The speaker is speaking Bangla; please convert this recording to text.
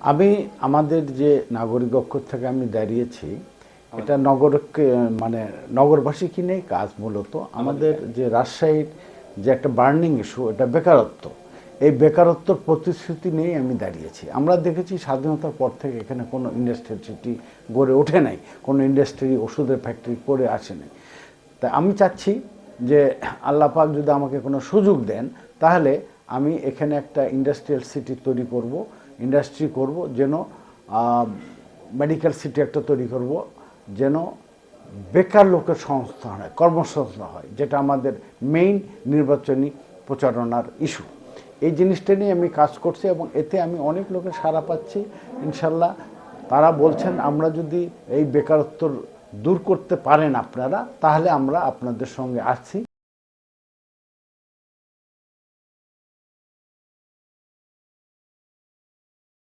আমি আমাদের যে নাগরিক অক্ষর থেকে আমি দাঁড়িয়েছি, এটা নগরকে মানে নগরবাসী কিনে কাজ মূলত আমাদের যে রাজশাহীর যে একটা বার্নিং ইস্যু, এটা বেকারত্ব। এই বেকারত্বর প্রতিশ্রুতি নিয়েই আমি দাঁড়িয়েছি। আমরা দেখেছি স্বাধীনতার পর থেকে এখানে কোনো ইন্ডাস্ট্রিয়াল সিটি গড়ে ওঠে নাই, কোনো ইন্ডাস্ট্রি ওষুধের ফ্যাক্টরি করে আসে নাই। তাই আমি চাচ্ছি যে আল্লাহ পাক যদি আমাকে কোনো সুযোগ দেন, তাহলে আমি এখানে একটা ইন্ডাস্ট্রিয়াল সিটি তৈরি করব, ইন্ডাস্ট্রি করব, যেন মেডিকেল সিটি একটা তৈরি করব, যেন বেকার লোকের সংস্থান হয়, কর্মসংস্থান হয়, যেটা আমাদের মেইন নির্বাচনী প্রচারণার ইস্যু। এই জিনিসটা নিয়ে আমি কাজ করছি এবং এতে আমি অনেক লোকের সাড়া পাচ্ছি। ইনশাল্লাহ তারা বলছেন আমরা যদি এই বেকারত্ব দূর করতে পারেন আপনারা, তাহলে আমরা আপনাদের সঙ্গে আছি।